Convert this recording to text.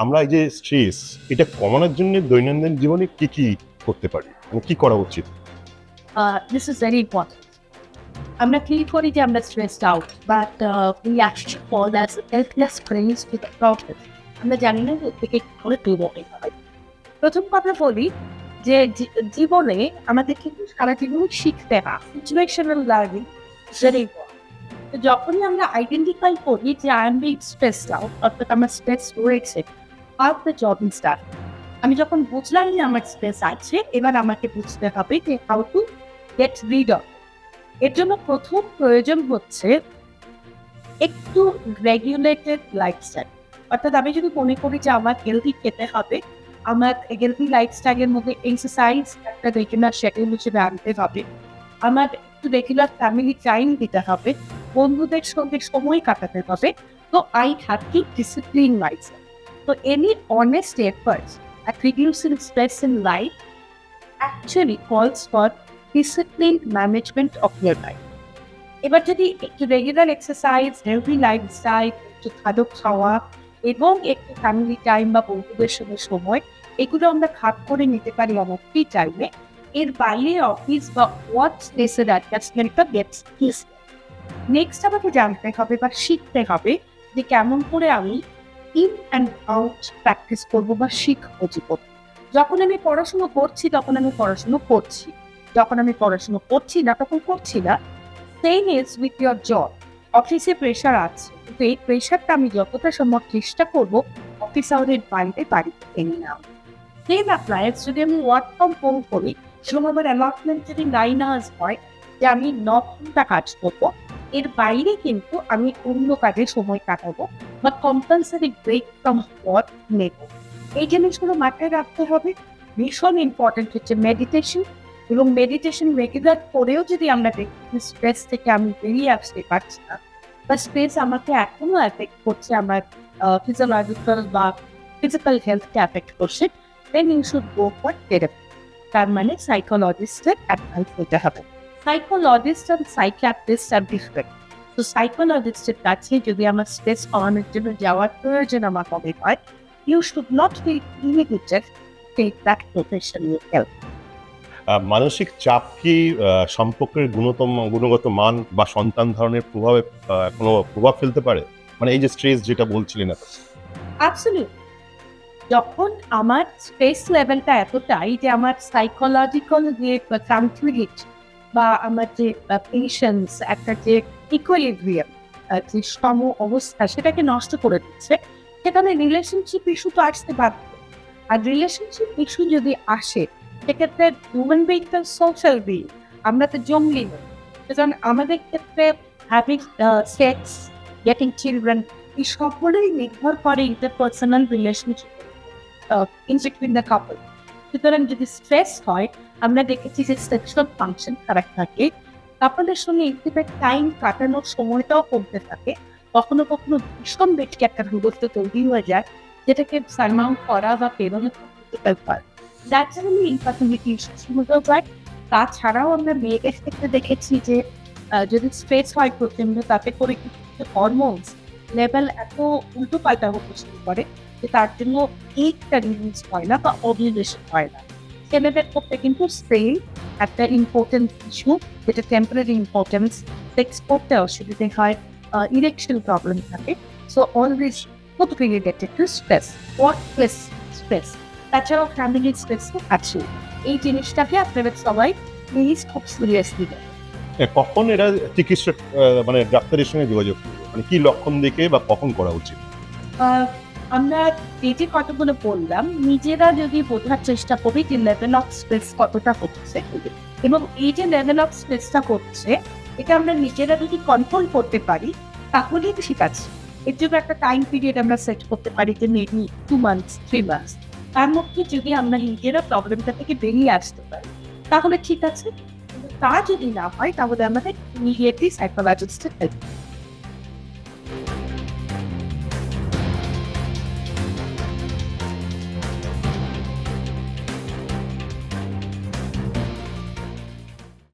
আমরা এই যে স্ট্রেস এটা কমানোর জন্য দৈনন্দিন জীবনে কি কি করতে পারি, মানে কি করা উচিত? This is very important. আমরা feel করি যে আমরা stressed out, but we actually fall as helpless prey to the problem. আমরা জানি না যে এর থেকে কি করে দূর হতে হয়। প্রথম কথা বলি যে জীবনে আমাদের কিন্তু সারা জীবন শিখতে হয়। Situational learning is very important. তো যখনই আমরা আইডেন্টিফাই করি যে I am being stressed out, অর্থাৎ আমার স্ট্রেস রয়েছে, how the job is done. আমি যখন বুঝলাম যে আমার স্ট্রেস আছে, এবার আমাকে বুঝতে হবে যে how to get rid of. এর জন্য প্রথম প্রয়োজন হচ্ছে একটু রেগুলেটেড লাইফস্টাইল। অর্থাৎ আমি যদি মনে করি যে আমার হেলদি খেতে হবে, আমার হেলদি লাইফস্টাইলের মধ্যে এক্সারসাইজ একটা রেগুলার শিডিউল হিসেবে আনতে হবে, আমার একটু রেগুলার ফ্যামিলি টাইম দিতে হবে, বন্ধুদের সঙ্গে সময় কাটাতে হবে, তো I have to discipline myself. So any honest effort at reducing stress in life actually calls for disciplined management of your life. এবার যদি একটু রেগুলার এক্সারসাইজ, হেলদি লাইফস্টাইল, একটু খাদ্য খাওয়া এবং একটু ফ্যামিলি টাইম বা বন্ধুদের সঙ্গে সময়, এগুলো আমরা ভাগ করে নিতে পারি আমার ফ্রি টাইমে, এর বাইরে অফিস বা ওয়ার্ক স্পেসের অ্যাডজাস্টমেন্টটা গেটস ইজি। নেক্সট আমাকে জানতে হবে বা শিখতে হবে যে কেমন করে আমি ইন অ্যান্ড আউট প্র্যাকটিস করবো বা শিখবো জীবন। যখন আমি পড়াশুনো করছি তখন আমি পড়াশুনো করছি, যখন আমি পড়াশুনো করছি না তখন করছি না। Same is with your job. অফিসে প্রেশার আছে, কিন্তু এই প্রেশারটা আমি যতটা সম্ভব চেষ্টা করবো অফিস আওয়ারের বাইরে বাড়িতে এনে নাও। সেম অ্যাপ্লায়েন্স যদি আমি ওয়ার্ক ফ্রম হোম করি, সেরকম আমার অ্যালটমেন্ট যদি 9 hours হয় যে আমি 9 ঘন্টা কাজ করবো, এর বাইরে কিন্তু আমি অন্য কাজে সময় কাটাবো বা কম্পালসারি ব্রেক ফ্রম ওয়ার্ক নেব। এই জিনিসগুলো মাথায় রাখতে হবে। ভীষণ ইম্পর্টেন্ট হচ্ছে মেডিটেশন, এবং মেডিটেশন রেগুলার করেও যদি আমরা দেখি স্ট্রেস থেকে আমি বেরিয়ে আসতে পারছি না বা স্ট্রেস আমাকে এখনো অ্যাফেক্ট করছে, আমার ফিজিওলজিক্যাল বা ফিজিক্যাল হেলথকে অ্যাফেক্ট করছে, then you should go for therapy. তার মানে সাইকোলজিস্টের অ্যাডভাইস নিতে হবে। সাইকোলজিস্ট আর সাইকিয়াট্রিস্ট আর ডিফারেন্ট। তো সাইকোলজিস্টের কাছে যদি আমার স্ট্রেস কমানোর জন্য যাওয়ার প্রয়োজন আমার মনে হয়, you should not feel limited, take that professional help. মানসিক চাপ কি সম্পর্কের গুণগত মান বা সন্তান ধারণের প্রভাবে কোনো প্রভাব ফেলতে পারে? মানে এই যে স্ট্রেস যেটা বলছিলেন আপনি। অ্যাবসলিউটলি। যখন আমার স্ট্রেস লেভেলটা এতটাই যে আমার সাইকোলজিক্যাল যে ট্রানকুইলিটি বা আমার যে পেশেন্স, একটা যে ইকুইলিব্রিয়াম, যে সম অবস্থা সেটাকে নষ্ট করে দিচ্ছে, সেখানে রিলেশনশিপ ইস্যু তো আসতে বাধ্য। আর রিলেশনশিপ ইস্যু যদি আসে, সেক্ষেত্রে হিউম্যান বিং তো সোশ্যাল বিং, আমরা তো জঙ্গলি নই। সুতরাং আমাদের ক্ষেত্রে হ্যাভিং সেক্স, গেটিং চিলড্রেন, এই সবগুলোই নির্ভর করে interpersonal relationship in between the কাপল। সুতরাং যদি স্ট্রেস হয়, আমরা দেখেছি যে সেক্সুয়াল ফাংশন খারাপ থাকে, কাপলের সঙ্গে ইন্টিমেট টাইম কাটানোর সময়টাও কমতে থাকে, কখনো কখনো ভীষণ বেশি একটা দূরত্ব তৈরি হয়ে যায়, যেটাকে সারমাউন্ট করা বা পেরোনো ডিফিকাল্ট হয়। যার জন্য ইনফার্টিলিটি ইস্যুস হতেও পারে। তাছাড়াও আমরা মেয়েদের ক্ষেত্রে দেখেছি যে যদি স্ট্রেস হয় প্রচন্ড, তাতে করে কিন্তু হরমোনস লেভেল এত উল্টো পাল্টা হতে শুরু করে যে তার জন্য এইটা রিলিজ হয় না বা ওভিউলেশন হয় না। ছেলেদের ক্ষেত্রে কিন্তু সেম একটা ইম্পর্টেন্ট ইস্যু, যেটা টেম্পোরারি ইম্পর্টেন্স, সেক্স করতে অসুবিধে হয়, ইরেকশন প্রবলেম থাকে। সো অলওয়েজ খুব related to stress, work place stress, তাছাড়াও ফ্যামিলি স্ট্রেস তো আছে। এই জিনিসটাকে আপনারা সবাই প্লিজ খুব সিরিয়াসলি নেন। কখন এরা চিকিৎসক মানে ডাক্তারের সঙ্গে যোগাযোগ করবে, মানে কি লক্ষণ দেখে বা কখন করা উচিত? আহ, আমরা এই যে কতগুলো বললাম, নিজেরা যদি বোঝার চেষ্টা করি যে লেভেল অফ স্ট্রেস কতটা হচ্ছে, এবং এই যে লেভেল অফ স্ট্রেসটা করছে, এটা আমরা নিজেরা যদি কন্ট্রোল করতে পারি তাহলেই ঠিক আছে। এর জন্য একটা টাইম পিরিয়ড আমরা সেট করতে পারি যে মেবি 2 months 3 months। তার মধ্যে যদি আমরা নিজেরা প্রবলেমটা থেকে বেরিয়ে আসতে পারি তাহলে ঠিক আছে। কিন্তু তা যদি না হয় তাহলে আমাদের ইমিডিয়েটলি সাইকোলজিস্টের হেল্প